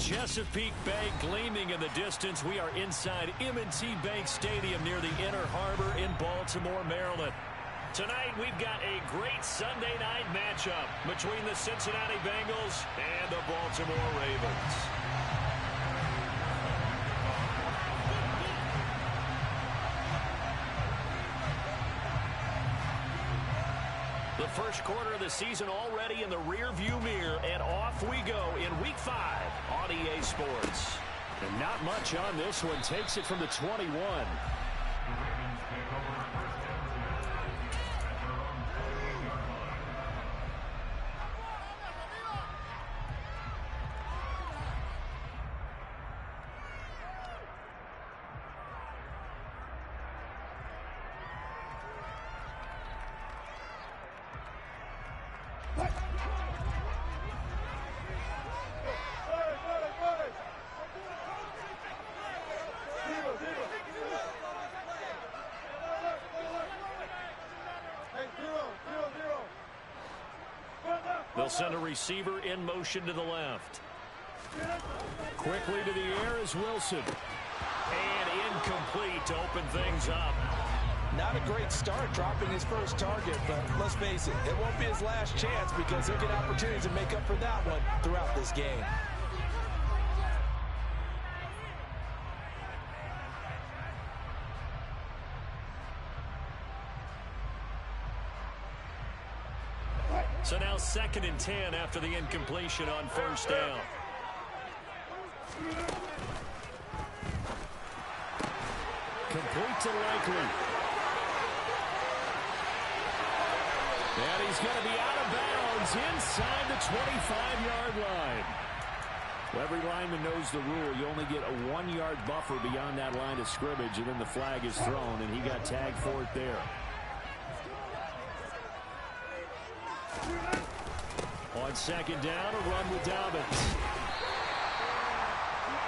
Chesapeake Bay gleaming in the distance. We are inside M&T Bank Stadium near the Inner Harbor in Baltimore, Maryland. Tonight, we've got a great Sunday night matchup between the Cincinnati Bengals and the Baltimore Ravens. The first quarter of the season already in the rearview mirror, and off we go in Week 5 on EA Sports. And not much on this one. Takes it from the 21. They'll send a receiver in motion to the left. Quickly to the air is Wilson. And incomplete to open things up. Not a great start dropping his first target, but let's face it, it won't be his last chance because he'll get opportunities to make up for that one throughout this game. So now 2nd and 10 after the incompletion on first down. Complete to Likely. And he's going to be out of bounds inside the 25-yard line. Well, every lineman knows the rule. You only get a 1-yard buffer beyond that line of scrimmage, and then the flag is thrown, and he got tagged for it there. On 2nd down, a run with Dobbins.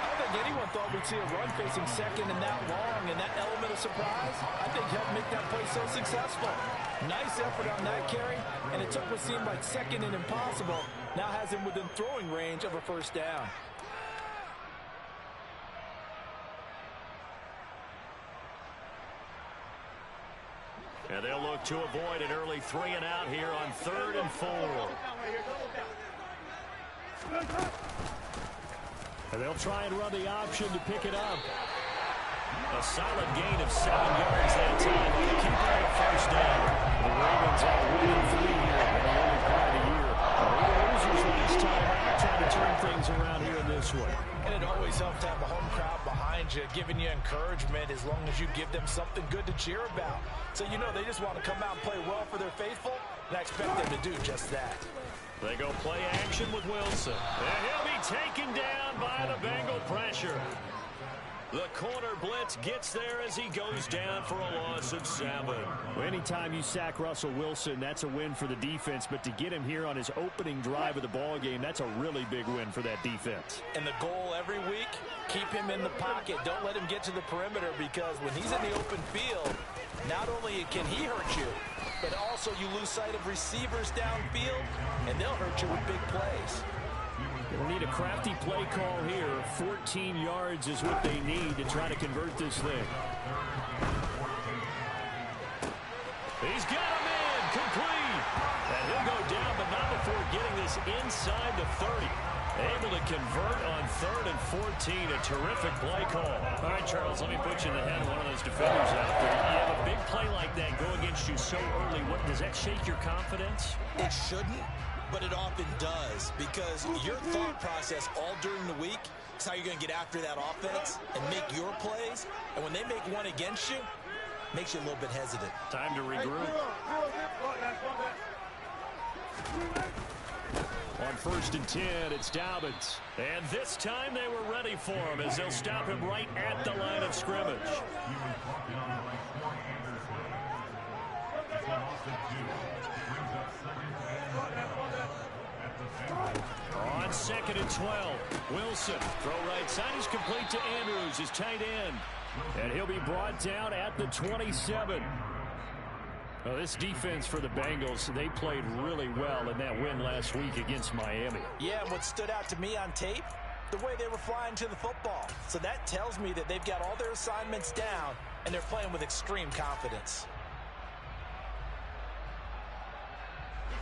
I don't think anyone thought we'd see a run facing second and that long, and that element of surprise, I think, helped make that play so successful. Nice effort on that carry, and it took what seemed like second and impossible. Now has him within throwing range of a first down. And they'll look to avoid an early 3-and-out here on 3rd and 4. And they'll try and run the option to pick it up. A solid gain of 7 yards that time. They keep it at first down. The Ravens are 1-3 here in the early part of the year. The losers last time out trying to turn things around here in this one. And it always helps to have a home crowd behind you, giving you encouragement as long as you give them something good to cheer about. So you know they just want to come out and play well for their faithful, and I expect them to do just that. They go play action with Wilson. And he'll be taken down by the Bengal pressure. The corner blitz gets there as he goes down for a loss of 7. Well, anytime you sack Russell Wilson, that's a win for the defense. But to get him here on his opening drive of the ball game, that's a really big win for that defense. And the goal every week, keep him in the pocket. Don't let him get to the perimeter, because when he's in the open field, not only can he hurt you, but also you lose sight of receivers downfield, and they'll hurt you with big plays. We'll need a crafty play call here. 14 yards is what they need to try to convert this thing. He's got him in, complete. And he'll go down, but not before getting this inside the 30. Able to convert on 3rd and 14. A terrific play call. All right, Charles, let me put you in the head of one of those defenders out there. You have a big play like that go against you so early. What, does that shake your confidence? It shouldn't, but it often does, because your thought process all during the week is how you're going to get after that offense and make your plays. And when they make one against you, it makes you a little bit hesitant. Time to regroup. On 1st and 10, it's Dobbins. And this time they were ready for him as they'll stop him right at the line of scrimmage. On 2nd and 12, Wilson. Throw right side is complete to Andrews, his tight end. And he'll be brought down at the 27. Well, this defense for the Bengals, they played really well in that win last week against Miami. Yeah, what stood out to me on tape, the way they were flying to the football. So that tells me that they've got all their assignments down, and they're playing with extreme confidence.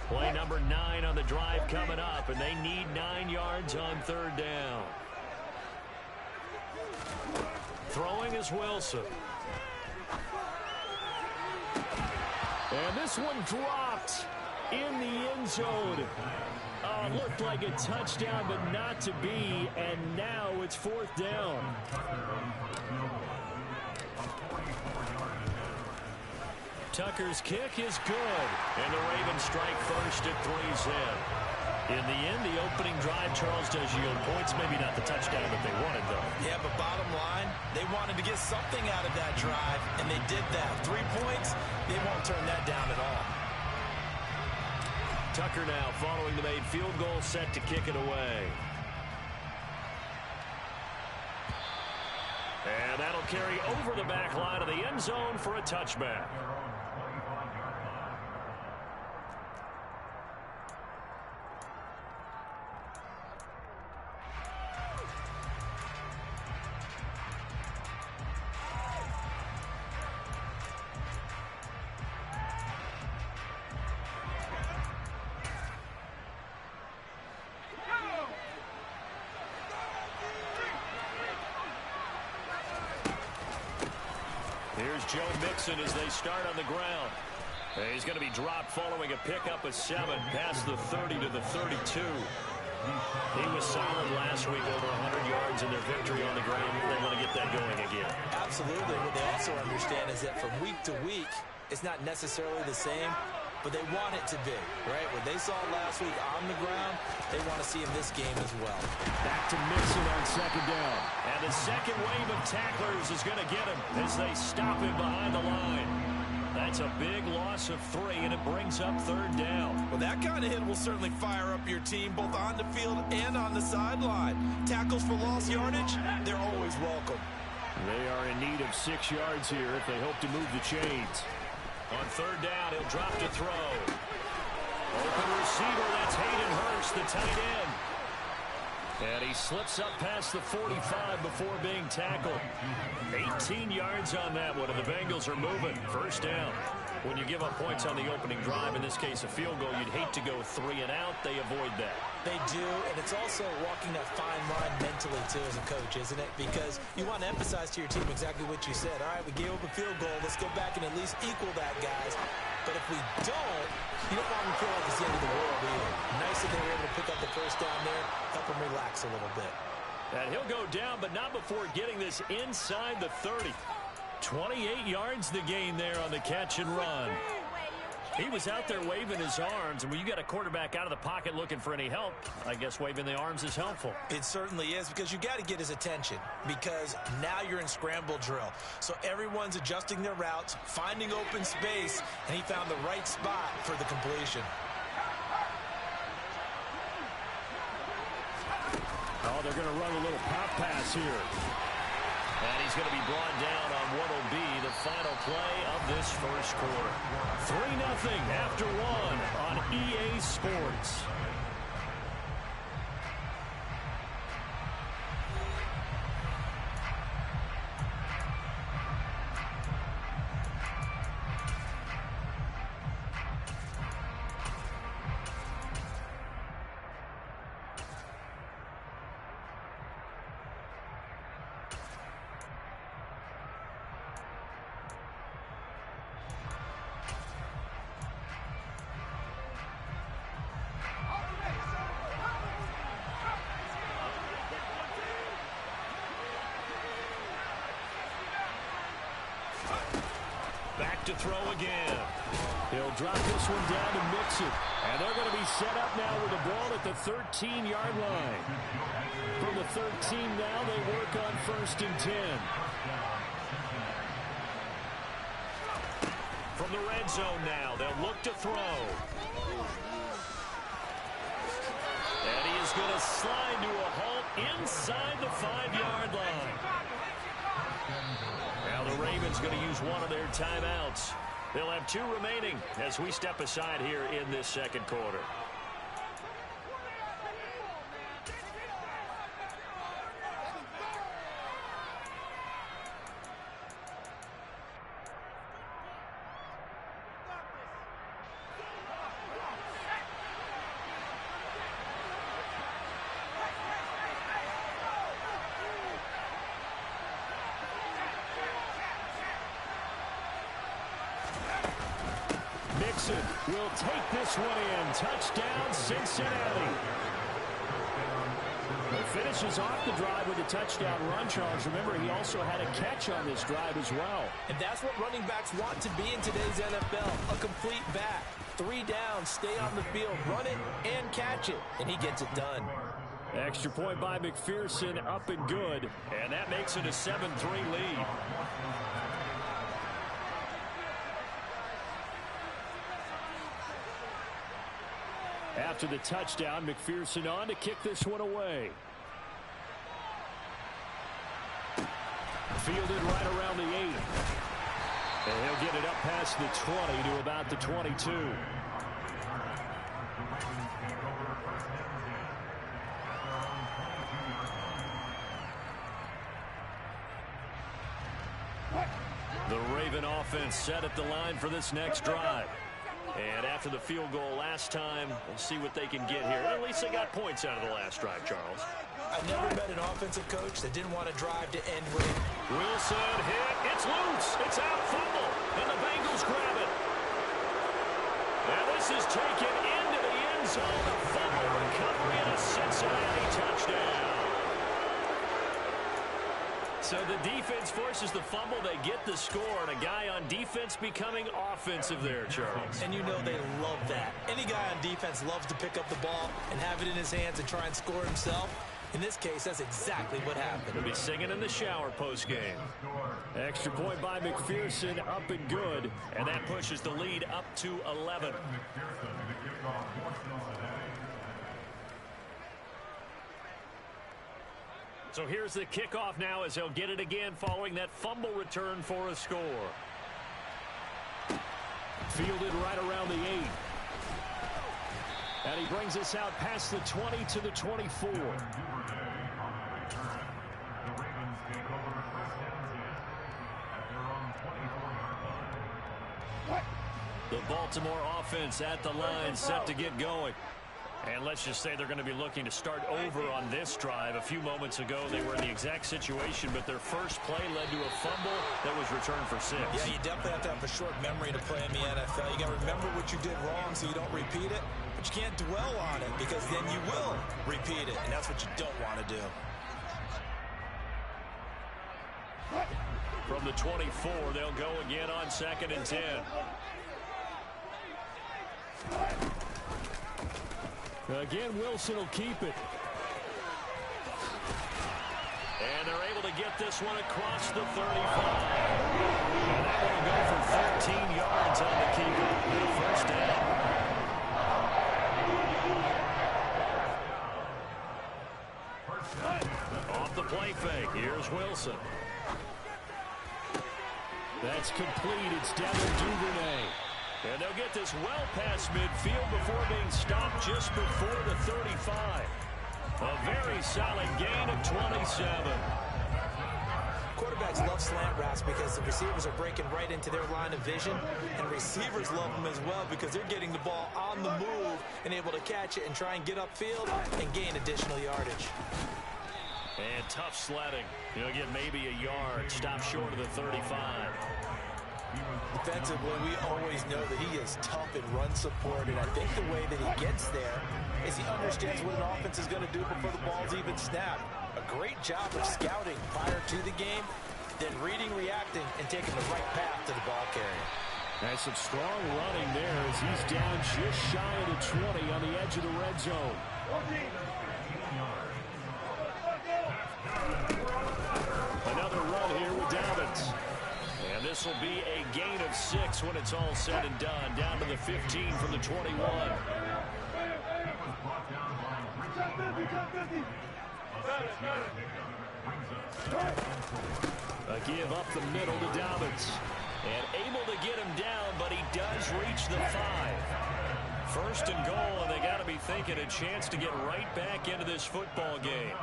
Play number 9 on the drive coming up, and they need 9 yards on third down. Throwing is Wilson. And this one dropped in the end zone. Looked like a touchdown, but not to be, and now it's fourth down. Tucker's kick is good, and the Ravens strike first at 3's in. In the end, the opening drive, Charles, does yield points. Maybe not the touchdown that they wanted, though. Yeah, but bottom line, they wanted to get something out of that drive, and they did that. 3 points, they won't turn that down at all. Tucker now following the made field goal, set to kick it away. And that'll carry over the back line of the end zone for a touchback. Here's Joe Mixon as they start on the ground. He's going to be dropped following a pickup of 7 past the 30 to the 32. He was solid last week, over 100 yards in their victory on the ground. They want to get that going again. Absolutely. What they also understand is that from week to week, it's not necessarily the same, but they want it to be, right? What they saw last week on the ground, they want to see in this game as well. Back to Mixon on second down. And the second wave of tacklers is going to get him as they stop him behind the line. That's a big loss of 3, and it brings up third down. Well, that kind of hit will certainly fire up your team, both on the field and on the sideline. Tackles for lost yardage, they're always welcome. They are in need of 6 yards here if they hope to move the chains. On third down, he'll drop to throw. Open receiver, that's Hayden Hurst, the tight end. And he slips up past the 45 before being tackled. 18 yards on that one, and the Bengals are moving. First down. When you give up points on the opening drive, in this case a field goal, you'd hate to go 3 and out. They avoid that. They do, and it's also walking that fine line mentally, too, as a coach, isn't it? Because you want to emphasize to your team exactly what you said. All right, we gave up a field goal. Let's go back and at least equal that, guys. But if we don't, you don't want them to feel like it's the end of the world either. Nice that they were able to pick up the first down there, help them relax a little bit. And he'll go down, but not before getting this inside the 30. 28 yards the gain there on the catch and run. He was out there waving his arms, and when you got a quarterback out of the pocket looking for any help, I guess waving the arms is helpful. It certainly is, because you got to get his attention, because now you're in scramble drill. So everyone's adjusting their routes, finding open space, and he found the right spot for the completion. Oh, they're going to run a little pop pass here. And he's going to be brought down on what will be the final play of this first quarter. 3-0 after 1 on EA Sports. Back to throw again. He'll drop this one down to Mixon. And they're going to be set up now with the ball at the 13-yard line. From the 13 now, they work on 1st and 10. From the red zone now, they'll look to throw. And he is going to slide to a halt inside the 5-yard line. Now the Ravens going to use one of their timeouts. They'll have 2 remaining as we step aside here in this second quarter. Wilson will take this one in. Touchdown, Cincinnati. He finishes off the drive with a touchdown run, Charles. Remember, he also had a catch on this drive as well. And that's what running backs want to be in today's NFL, a complete back. 3 downs, stay on the field, run it, and catch it. And he gets it done. Extra point by McPherson, up and good. And that makes it a 7-3 lead. After the touchdown, McPherson on to kick this one away. Fielded right around the 8. And he'll get it up past the 20 to about the 22. The Raven offense set at the line for this next drive. And after the field goal last time, we'll see what they can get here. At least they got points out of the last drive, Charles. I never met an offensive coach that didn't want to drive to end with. Wilson hit. It's loose. It's out. Fumble. And the Bengals grab it. And this is taken into the end zone. A fumble recovery and a Cincinnati touchdown. So the defense forces the fumble. They get the score. And a guy on defense becoming offensive there, Charles. And you know they love that. Any guy on defense loves to pick up the ball and have it in his hands and try and score himself. In this case, that's exactly what happened. He'll be singing in the shower post-game. Extra point by McPherson, up and good. And that pushes the lead up to 11. So here's the kickoff now as he'll get it again following that fumble return for a score. Fielded right around the 8. And he brings us out past the 20 to the 24. The Baltimore offense at the line, set to get going. And let's just say they're going to be looking to start over on this drive. A few moments ago, they were in the exact situation, but their first play led to a fumble that was returned for 6. Yeah, you definitely have to have a short memory to play in the NFL. You got to remember what you did wrong so you don't repeat it, but you can't dwell on it because then you will repeat it, and that's what you don't want to do. From the 24, they'll go again on 2nd and 10. Again, Wilson will keep it. And they're able to get this one across the 35. And that will go for 13 yards on the keeper. First down. Off the play fake. Here's Wilson. That's complete. It's Devin Duvernay. And they'll get this well past midfield before being stopped just before the 35. A very solid gain of 27. Quarterbacks love slant routes because the receivers are breaking right into their line of vision, and receivers love them as well because they're getting the ball on the move and able to catch it and try and get upfield and gain additional yardage. And tough sledding. He'll get maybe a yard. Stop short of the 35. Defensively, we always know that he is tough in run support, and I think the way that he gets there is he understands what an offense is going to do before the ball's even snapped. A great job of scouting prior to the game, then reading, reacting, and taking the right path to the ball carrier. That's some strong running there as he's down just shy of the 20 on the edge of the red zone. Another run here with Dobbins. And this will be a gain of 6 when it's all said and done. Down to the 15 from the 21. A give up the middle to Dobbins. And able to get him down, but he does reach the 5. First and goal, and they got to be thinking a chance to get right back into this football game.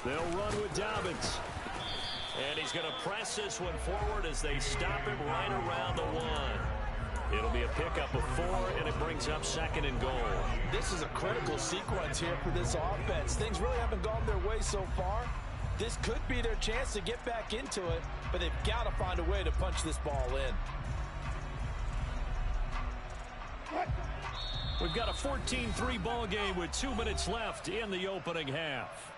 They'll run with Dobbins. And he's going to press this one forward as they stop him right around the 1. It'll be a pickup of 4, and it brings up 2nd and goal. This is a critical sequence here for this offense. Things really haven't gone their way so far. This could be their chance to get back into it, but they've got to find a way to punch this ball in. We've got a 14-3 ball game with 2 minutes left in the opening half.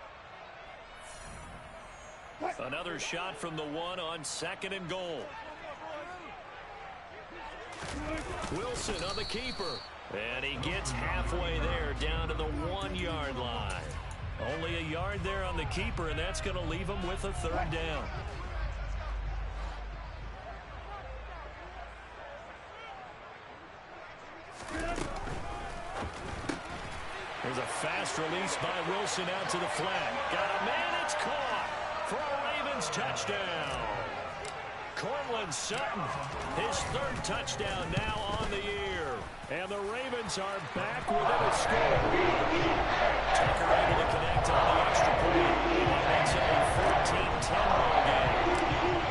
Another shot from the 1 on 2nd and goal. Wilson on the keeper. And he gets halfway there, down to the 1-yard line. Only a yard there on the keeper, and that's going to leave him with a 3rd down. There's a fast release by Wilson out to the flat. Got a man, it's caught for a Ravens touchdown. Cortland Sutton, his 3rd touchdown now on the year. And the Ravens are back within a score. Tucker able to connect on the extra point. That makes it a 14-10 ball game.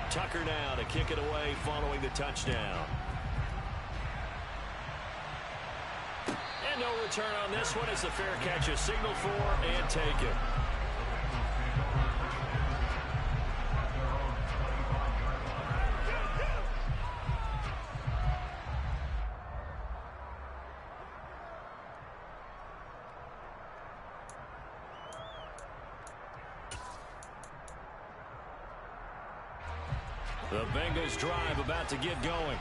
Tucker now to kick it away following the touchdown. And no return on this one as the fair catch is signaled for and taken. The Bengals drive about to get going.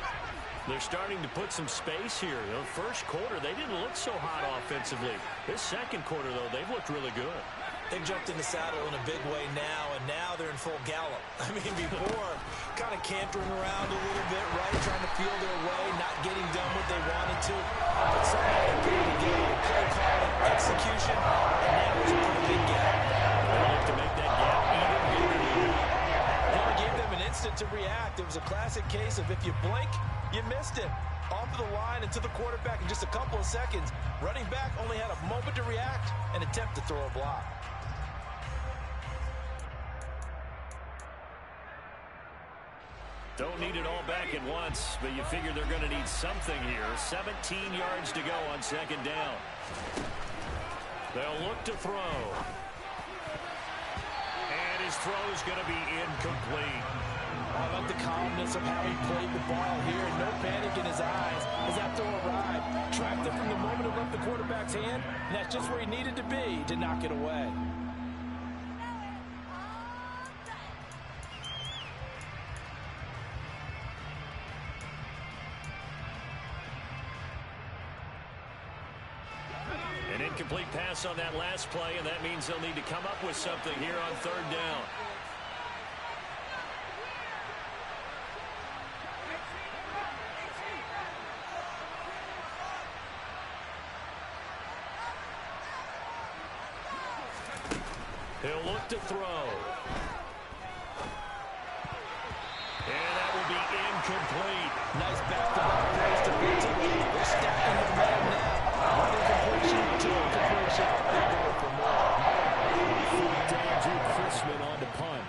They're starting to put some space here. The first quarter, they didn't look so hot offensively. This second quarter, though, they've looked really good. They've jumped in the saddle in a big way now, and now they're in full gallop. I mean, before, kind of cantering around a little bit, right, trying to feel their way, not getting done what they wanted to. But somehow they put it together, play calling, execution, and now there's a pretty big gap. They'll look to make that gap even bigger. Never gave them an instant to react. It was a classic case of if you blink, you missed it. Off of the line and to the quarterback in just a couple of seconds. Running back only had a moment to react and attempt to throw a block. Don't need it all back at once, but you figure they're going to need something here. 17 yards to go on 2nd down. They'll look to throw. And his throw is going to be incomplete. I like the calmness of how he played the ball here. No panic in his eyes as that throw arrived. Tracked it from the moment it left the quarterback's hand, and that's just where he needed to be to knock it away. An incomplete pass on that last play, and that means they'll need to come up with something here on 3rd down. He'll look to throw. And that will be incomplete. Nice back-to-back throws to Blitz. They're stacking the man now. One incompletion, 2 incompletion. They're going for more. Drew Chrisman on to punt.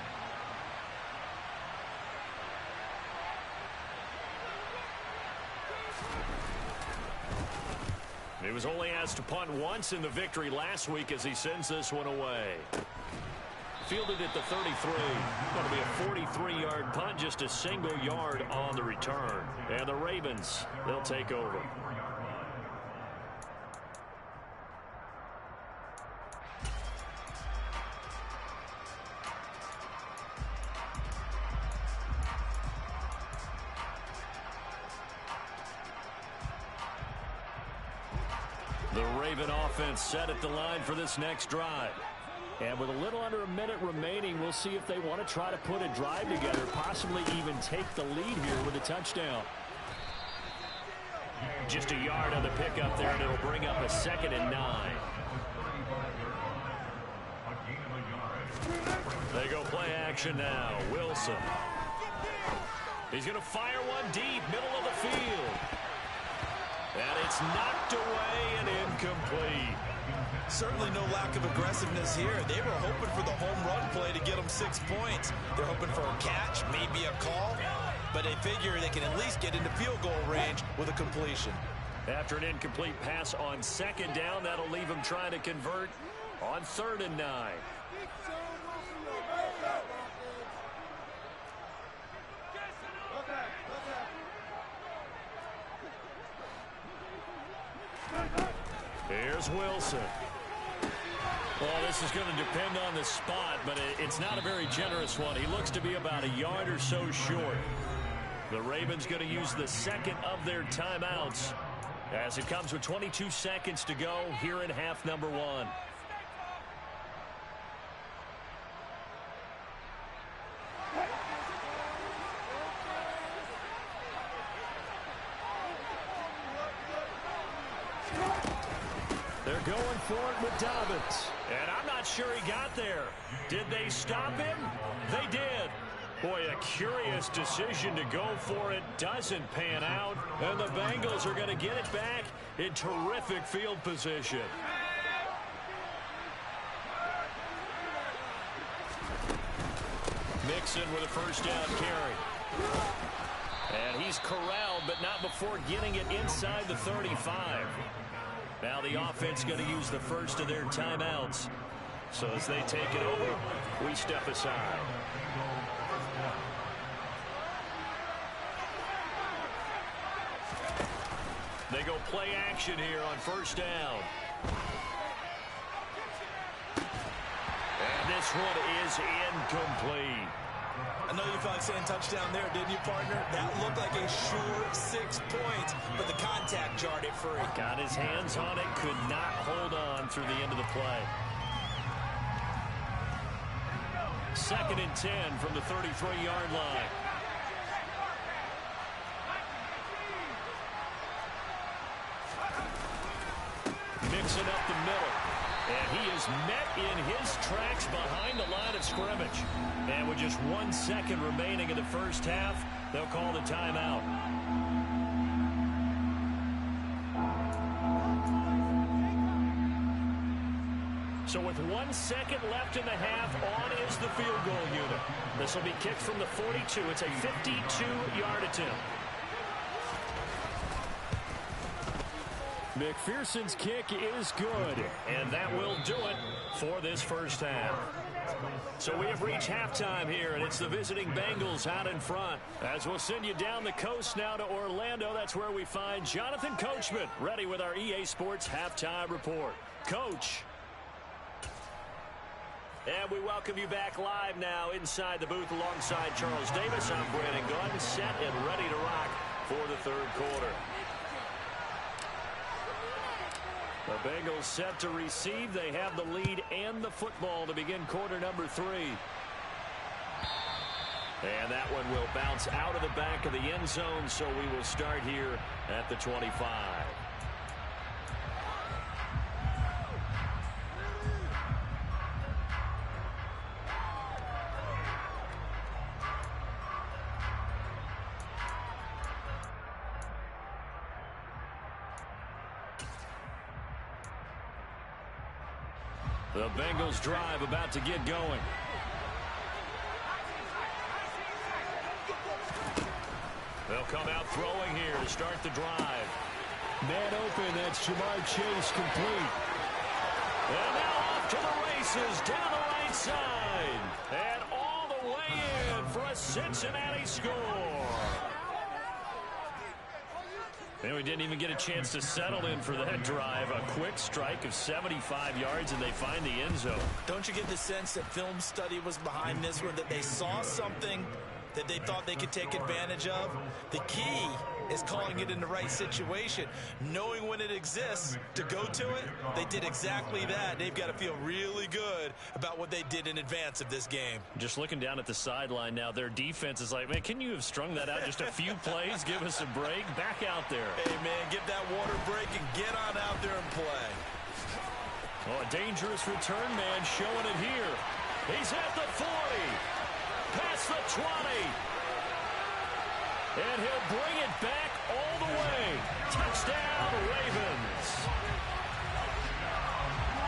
He was only asked to punt once in the victory last week as he sends this one away. Fielded at the 33. Going to be a 43-yard punt, just a single yard on the return. And the Ravens, they'll take over. The Raven offense set at the line for this next drive. And with a little under a minute remaining, we'll see if they want to try to put a drive together, possibly even take the lead here with a touchdown. Just a yard on the pickup there, and it'll bring up a 2nd and 9. They go play action now. Wilson. He's going to fire one deep, middle of the field. And it's knocked away and incomplete. Certainly no lack of aggressiveness here. They were hoping for the home run play to get them 6 points. They're hoping for a catch, maybe a call. but they figure they can at least get into field goal range with a completion. After an incomplete pass on second down, that'll leave him trying to convert on 3rd and 9. Here's Wilson. Well, this is going to depend on the spot, but it's not a very generous one. He looks to be about a yard or so short. The Ravens going to use the second of their timeouts as it comes with 22 seconds to go here in half number 1. They're going for it with Dobbins. And I'm not sure he got there. Did they stop him? They did. Boy, a curious decision to go for it doesn't pan out. And the Bengals are going to get it back in terrific field position. Mixon with a first down carry. And he's corralled, but not before getting it inside the 35. Now the offense going to use the first of their timeouts. So as they take it over, we step aside. They go play action here on first down. And this one is incomplete. I know you felt like saying touchdown there, didn't you, partner? That looked like a sure 6 points, but the contact jarred it free. Got his hands on it, could not hold on through the end of the play. 2nd and 10 from the 33-yard line. Mixing up the middle. And he is met in his tracks behind the line of scrimmage. And with just 1 second remaining in the first half, they'll call the timeout. So with 1 second left in the half, on is the field goal unit. This will be kicked from the 42. It's a 52-yard attempt. McPherson's kick is good, and that will do it for this first half. So we have reached halftime here, and it's the visiting Bengals out in front. As we'll send you down the coast now to Orlando, that's where we find Jonathan Coachman, ready with our EA Sports halftime report. Coach. And we welcome you back live now inside the booth alongside Charles Davis. I'm Brandon Gunn, set and ready to rock for the third quarter. The Bengals set to receive. They have the lead and the football to begin quarter number 3. And that one will bounce out of the back of the end zone, so we will start here at the 25. The Bengals drive about to get going. They'll come out throwing here to start the drive. Man open, that's Jamar Chase complete. And now off to the races down the right side. And all the way in for a Cincinnati score. And we didn't even get a chance to settle in for that drive. A quick strike of 75 yards, and they find the end zone. Don't you get the sense that film study was behind this one, that they saw something that they thought they could take advantage of? The key is calling it in the right situation, knowing when it exists to go to it. They did exactly that. They've got to feel really good about what they did in advance of this game. Just looking down at the sideline now, their defense is like, man, can you have strung that out just a few plays? Give us a break. Back out there. Hey, man, give that water break and get on out there and play. Oh, a dangerous return man showing it here. He's at the 40. Past the 20. And he'll bring it back all the way. Touchdown, Ravens.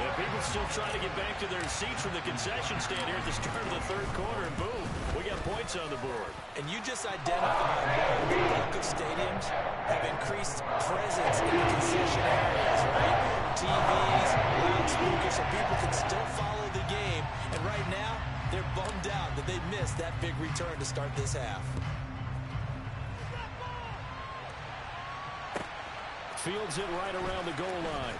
And people still trying to get back to their seats from the concession stand here at the start of the third quarter, and boom, we got points on the board. And you just identified why the bulk of stadiums have increased presence in the concession areas, right? TVs, loudspeakers, so people can still follow the game. And right now, they're bummed out that they missed that big return to start this half. Fields it right around the goal line.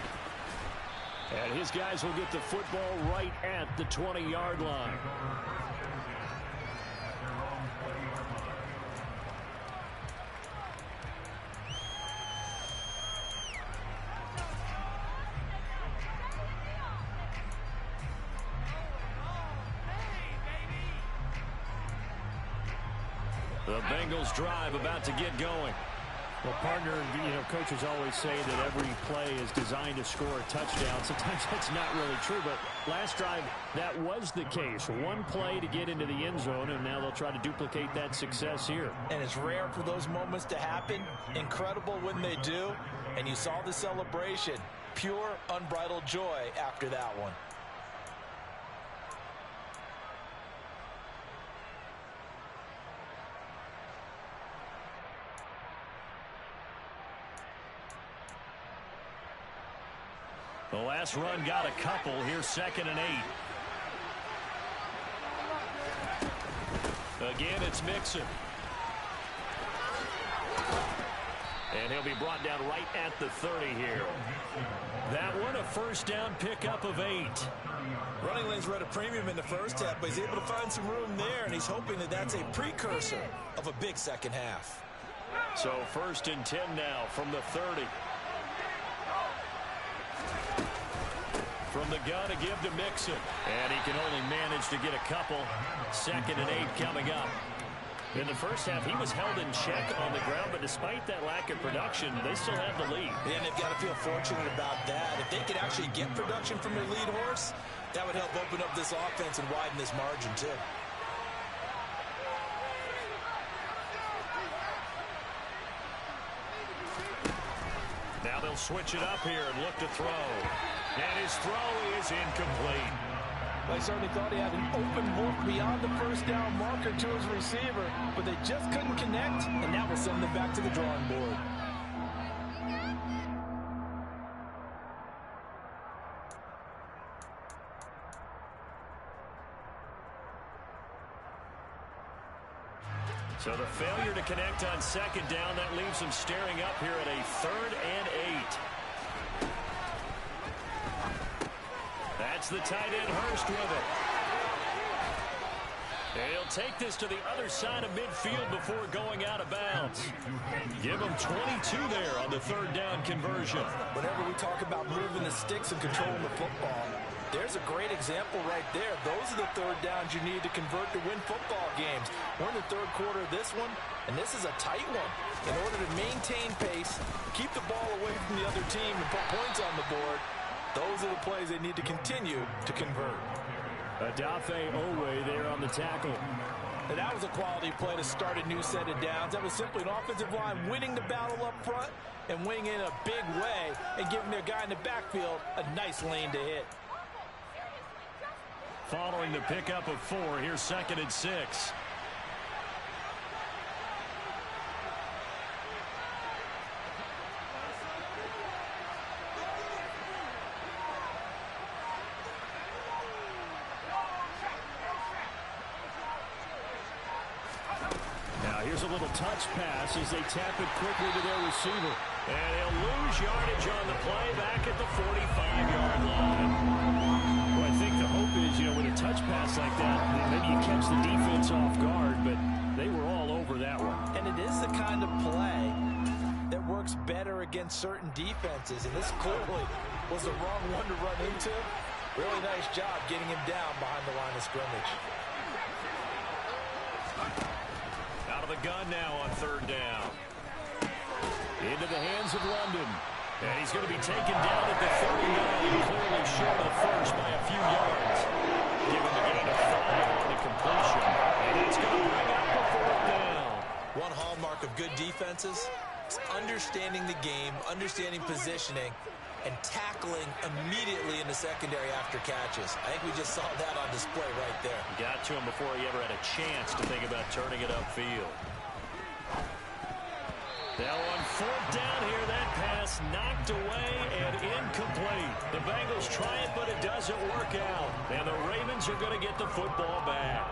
And his guys will get the football right at the 20-yard line. The Bengals drive about to get going. Well, partner, coaches always say that every play is designed to score a touchdown. Sometimes that's not really true, but last drive, that was the case. One play to get into the end zone, and now they'll try to duplicate that success here. And it's rare for those moments to happen. Incredible when they do. And you saw the celebration. Pure, unbridled joy after that one. The last run got a couple. Here's 2nd and 8. Again, it's Mixon. And he'll be brought down right at the 30 here. That one, a first down pickup of 8. Running lanes were at a premium in the first half, but he's able to find some room there, and he's hoping that that's a precursor of a big second half. So 1st and 10 now from the 30. From the gun to give to Mixon. And he can only manage to get a couple. 2nd and 8 coming up. In the first half, he was held in check on the ground, but despite that lack of production, they still have the lead. And they've got to feel fortunate about that. If they could actually get production from their lead horse, that would help open up this offense and widen this margin, too. Now they'll switch it up here and look to throw. And his throw is incomplete. I certainly thought he had an open look beyond the first down marker to his receiver, but they just couldn't connect, and that will send them back to the drawing board. So the failure to connect on 2nd down, that leaves them staring up here at a 3rd and 8. That's the tight end Hurst with it. And he'll take this to the other side of midfield before going out of bounds. Give him 22 there on the 3rd down conversion. Whenever we talk about moving the sticks and controlling the football, there's a great example right there. Those are the 3rd downs you need to convert to win football games. We're in the 3rd quarter of this one, and this is a tight one. In order to maintain pace, keep the ball away from the other team, and put points on the board, those are the plays they need to continue to convert. Adafe Owe there on the tackle. And that was a quality play to start a new set of downs. That was simply an offensive line winning the battle up front and winning in a big way and giving their guy in the backfield a nice lane to hit. Following the pickup of 4, here's 2nd and 6. Now here's a little touch pass as they tap it quickly to their receiver. And he'll lose yardage on the play back at the 45-yard line. Well, I think the hope is, with a touch pass like that, maybe you catch the defense off guard, but they were all over that one. And it is the kind of play that works better against certain defenses, and this clearly was the wrong one to run into. Really nice job getting him down behind the line of scrimmage. Out of the gun now on 3rd down. Into the hands of London. And he's going to be taken down at the 39, clearly short of the first by a few yards. Given the gain of 5 on the completion. And that's going to bring up a 4th down. One hallmark of good defenses is understanding the game, understanding positioning, and tackling immediately in the secondary after catches. I think we just saw that on display right there. Got to him before he ever had a chance to think about turning it upfield. Now on fourth down here, that pass knocked away and incomplete. The Bengals try it, but it doesn't work out. And the Ravens are going to get the football back.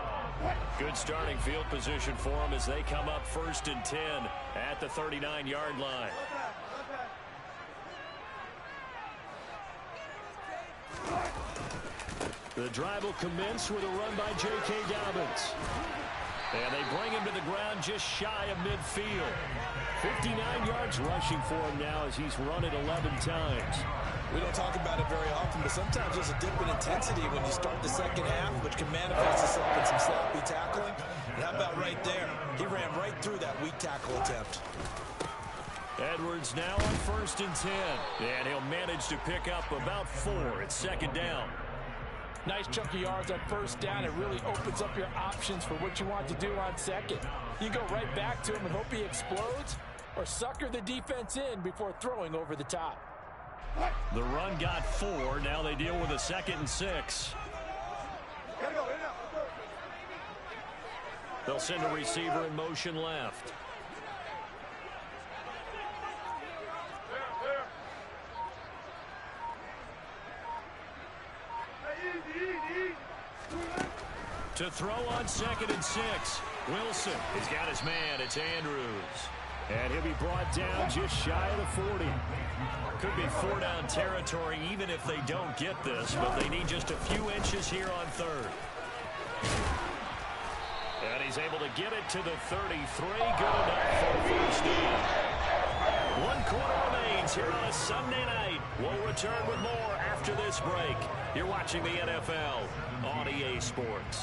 Good starting field position for them as they come up 1st and 10 at the 39-yard line. The drive will commence with a run by J.K. Dobbins. And they bring him to the ground just shy of midfield. 59 yards rushing for him now as he's run it 11 times. We don't talk about it very often, but sometimes there's a dip in intensity when you start the second half, which can manifest itself in some sloppy tackling. And how about right there? He ran right through that weak tackle attempt. Edwards now on 1st and 10. And he'll manage to pick up about 4 at 2nd down. Nice chunk of yards on 1st down. It really opens up your options for what you want to do on 2nd. You go right back to him and hope he explodes, or sucker the defense in before throwing over the top. The run got 4. Now they deal with a 2nd and 6. They'll send a receiver in motion left. To throw on 2nd and 6. Wilson has got his man. It's Andrews. And he'll be brought down just shy of the 40. Could be 4-down territory even if they don't get this, but they need just a few inches here on 3rd. And he's able to get it to the 33. Good enough for a 1st down. 1 quarter remains here on a Sunday night. We'll return with more after this break. You're watching the NFL on EA Sports.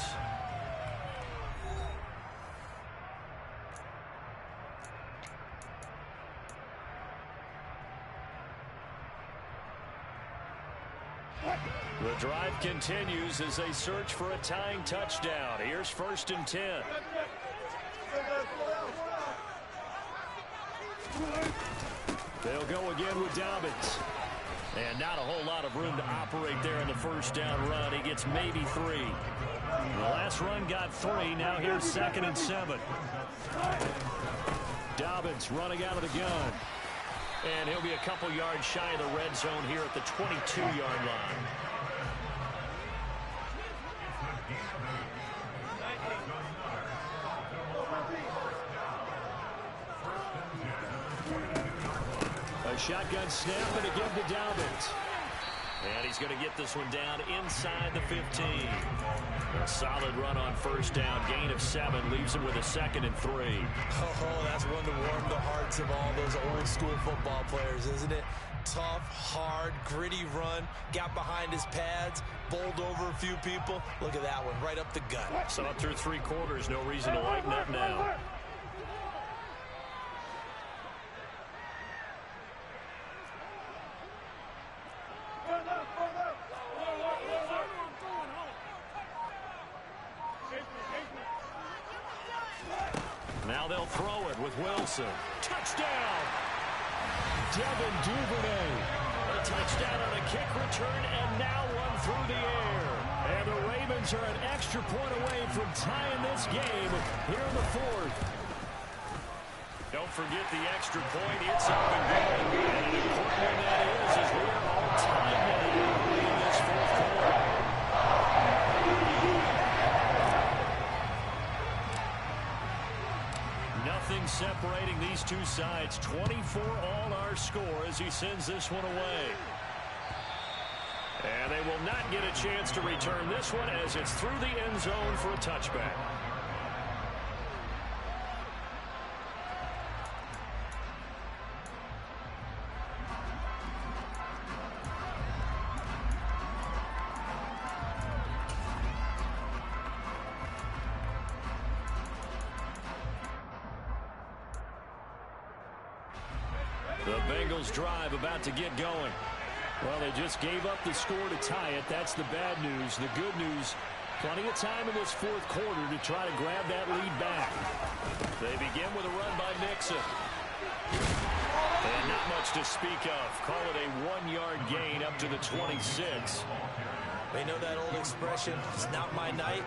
The drive continues as they search for a tying touchdown. Here's 1st and 10. They'll go again with Dobbins. And not a whole lot of room to operate there in the 1st down run. He gets maybe 3. The last run got 3. Now here's 2nd and 7. Dobbins running out of the gun. And he'll be a couple yards shy of the red zone here at the 22-yard line. A shotgun snap and again to Dobbins. And he's going to get this one down inside the 15. A solid run on 1st down. Gain of 7 leaves him with a 2nd and 3. Oh, that's one to warm the hearts of all those old school football players, isn't it? Tough, hard, gritty run. Got behind his pads, bowled over a few people. Look at that one, right up the gut. Saw it through 3 quarters. No reason to lighten up now. Now they'll throw it with Wilson. Touchdown! Devin Duvernay. A touchdown on a kick return, and now one through the air. And the Ravens are an extra point away from tying this game here in the 4th. Don't forget the extra point. It's up and going. And an important one that is as we are all tied now in this 4th quarter. Nothing separating these two sides. 24 all our score as he sends this one away. And they will not get a chance to return this one as it's through the end zone for a touchback. The Bengals drive about to get going. Well, they just gave up the score to tie it. That's the bad news. The good news, plenty of time in this 4th quarter to try to grab that lead back. They begin with a run by Mixon. And not Not much to speak of. Call it a 1-yard gain up to the 26. They know that old expression, it's not my night.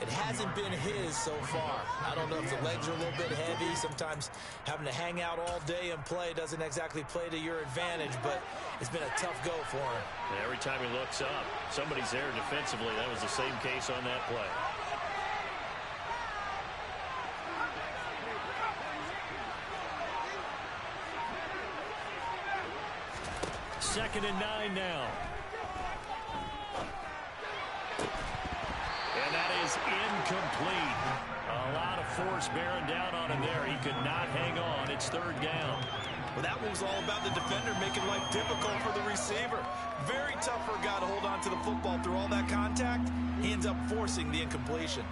It hasn't been his so far. I don't know if the legs are a little bit heavy. Sometimes having to hang out all day and play doesn't exactly play to your advantage, but it's been a tough go for him. And every time he looks up, somebody's there defensively. That was the same case on that play. Second and 9 now. And that is incomplete. A lot of force bearing down on him there. He could not hang on. It's third down. Well, that was all about the defender making life difficult for the receiver. Very tough for a guy to hold on to the football through all that contact. He ends up forcing the incompletion.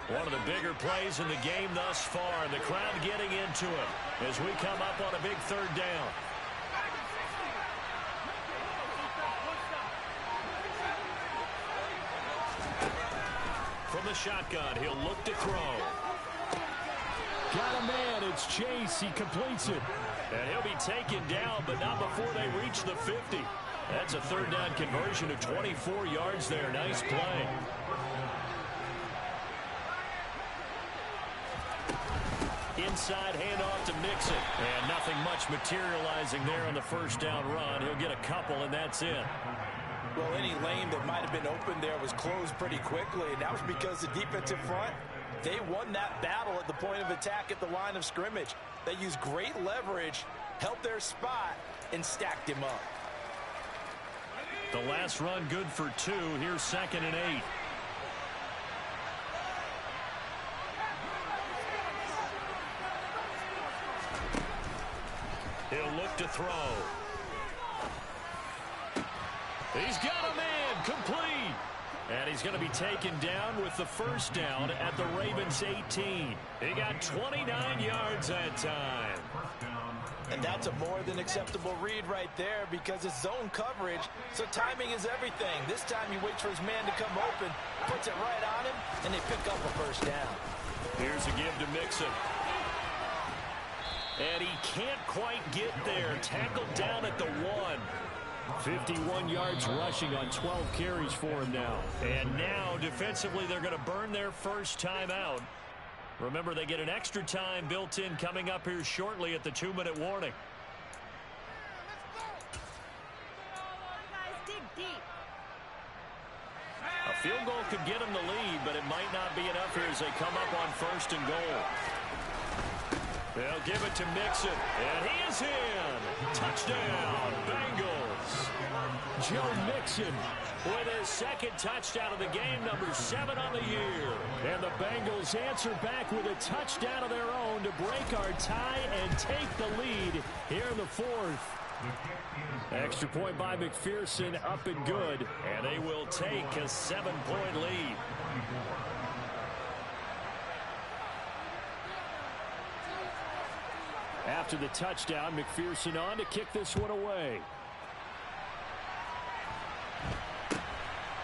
One of the bigger plays in the game thus far, and the crowd getting into it as we come up on a big third down. From the shotgun, he'll look to throw. Got a man, it's Chase, he completes it. And he'll be taken down, but not before they reach the 50. That's a third down conversion of 24 yards there. Nice play. Inside handoff to Mixon. And nothing much materializing there on the first down run. He'll get a couple, and that's it. Well, any lane that might have been open there was closed pretty quickly, and that was because the defensive front, they won that battle at the point of attack at the line of scrimmage. They used great leverage, held their spot, and stacked him up. The last run good for 2. Here's second and 8. He'll look to throw. He's got a man, complete. And he's going to be taken down with the first down at the Ravens 18. He got 29 yards that time. And that's a more than acceptable read right there because it's zone coverage, so timing is everything. This time he waits for his man to come open, puts it right on him, and they pick up a first down. Here's a give to Mixon. And he can't quite get there. Tackled down at the 1. 51 yards rushing on 12 carries for him now. And now, defensively, they're going to burn their first time out. Remember, they get an extra time built in coming up here shortly at the 2-minute warning. A field goal could get them the lead, but it might not be enough here as they come up on first and goal. They'll give it to Mixon, and he is in. Touchdown, Bengals. Joe Mixon with his second touchdown of the game, number 7 on the year. And the Bengals answer back with a touchdown of their own to break our tie and take the lead here in the 4th. Extra point by McPherson, up and good, and they will take a 7-point lead. After the touchdown, McPherson on to kick this one away.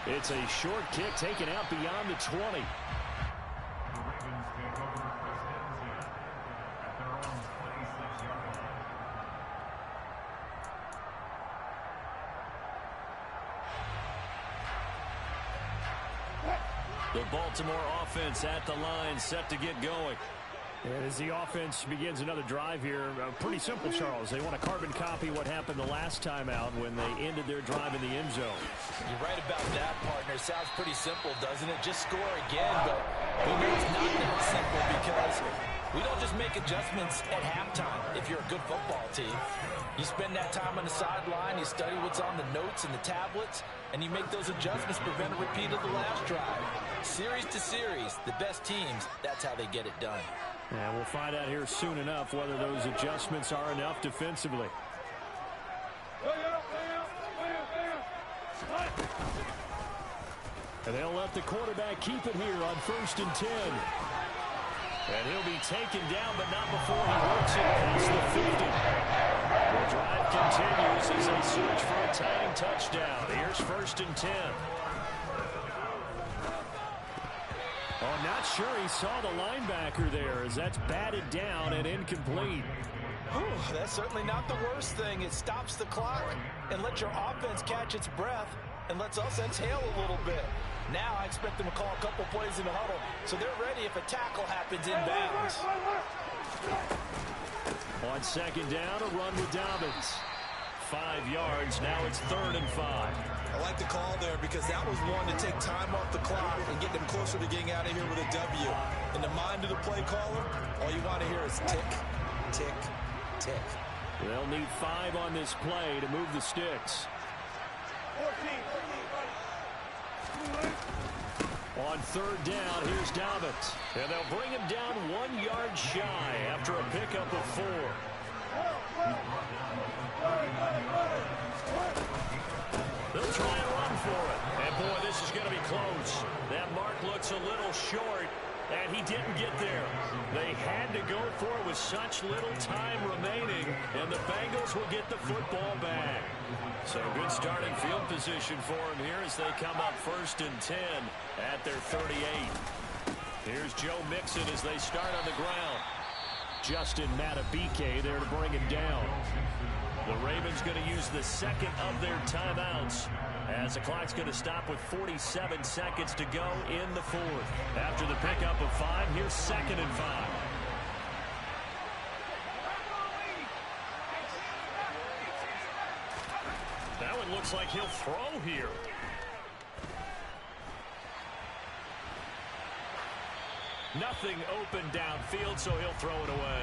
It's a short kick taken out beyond the 20. The Baltimore offense at the line, set to get going. And as the offense begins another drive here, pretty simple, Charles. They want to carbon copy what happened the last time out when they ended their drive in the end zone. You're right about that, partner. Sounds pretty simple, doesn't it? Just score again, but we know it's not that simple because we don't just make adjustments at halftime if you're a good football team. You spend that time on the sideline, you study what's on the notes and the tablets, and you make those adjustments to prevent a repeat of the last drive. Series to series, the best teams, that's how they get it done. And we'll find out here soon enough whether those adjustments are enough defensively. And they'll let the quarterback keep it here on 1st and 10. And he'll be taken down, but not before he works it past the 50. first and 10. Oh, not sure he saw the linebacker there as that's batted down and incomplete. Whew, that's certainly not the worst thing. It stops the clock and lets your offense catch its breath and lets us exhale a little bit. Now I expect them to call a couple plays in the huddle so they're ready if a tackle happens inbounds. On second down, a run with Dobbins. 5 yards, now it's 3rd and 5. I like the call there because that was one to take time off the clock and get them closer to getting out of here with a W. In the mind of the play caller, all you want to hear is tick, tick, tick. They'll need 5 on this play to move the sticks. On 3rd down, here's Dobbins. And they'll bring him down 1 yard shy after a pickup of 4. They'll try and run for it. And, boy, this is going to be close. That mark looks a little short, and he didn't get there. They had to go for it with such little time remaining, and the Bengals will get the football back. So good starting field position for him here as they come up 1st and 10 at their 38. Here's Joe Mixon as they start on the ground. Justin Matabike there to bring him down. The Ravens going to use the second of their timeouts as the clock's going to stop with 47 seconds to go in the 4th. After the pickup of 5, here's 2nd and 5. That one looks like he'll throw here. Nothing open downfield, so he'll throw it away.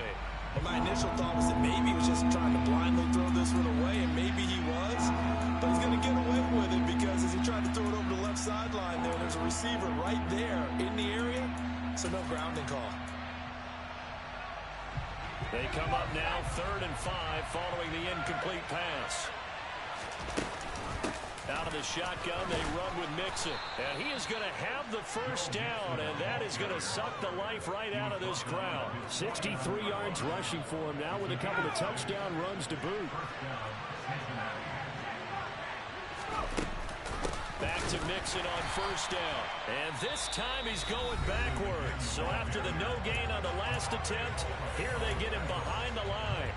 Well, my initial thought was that maybe he was just trying to blindly throw this one away, and maybe he was. But he's going to get away with it because as he tried to throw it over the left sideline there's a receiver right there in the area, so no grounding call. They come up now 3rd and 5 following the incomplete pass. Out of the shotgun, they run with Mixon. And he is going to have the first down, and that is going to suck the life right out of this crowd. 63 yards rushing for him now with a couple of touchdown runs to boot. Back to Mixon on 1st down. And this time he's going backwards. So after the no gain on the last attempt, here they get him behind the line.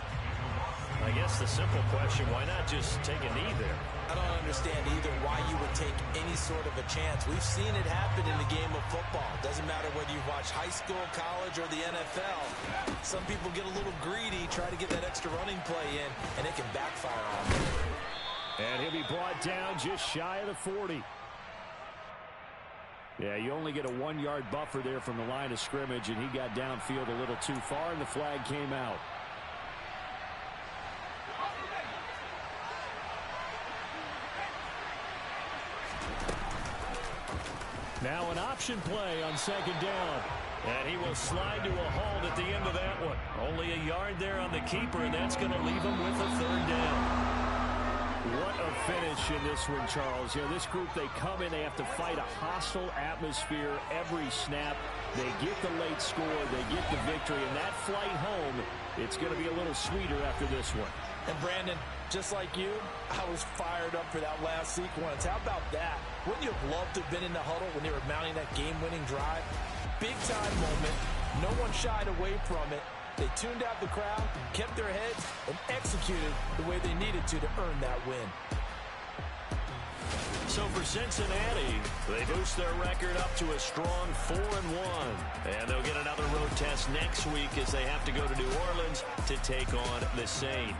I guess the simple question, why not just take a knee there? I don't understand either why you would take any sort of a chance. We've seen it happen in the game of football. Doesn't matter whether you watch high school, college, or the NFL. Some people get a little greedy, try to get that extra running play in, and it can backfire on them. And he'll be brought down just shy of the 40. Yeah, you only get a 1 yard buffer there from the line of scrimmage, and he got downfield a little too far, and the flag came out. Now an option play on 2nd down. And he will slide to a halt at the end of that one. Only a yard there on the keeper, and that's going to leave him with a 3rd down. What a finish in this one, Charles. You know, this group, they come in, they have to fight a hostile atmosphere every snap. They get the late score, they get the victory, and that flight home, it's going to be a little sweeter after this one. And Brandon, just like you, I was fired up for that last sequence. How about that? Wouldn't you have loved to have been in the huddle when they were mounting that game-winning drive? Big-time moment. No one shied away from it. They tuned out the crowd, kept their heads, and executed the way they needed to earn that win. So for Cincinnati, they boost their record up to a strong 4-1. And they'll get another road test next week as they have to go to New Orleans to take on the Saints.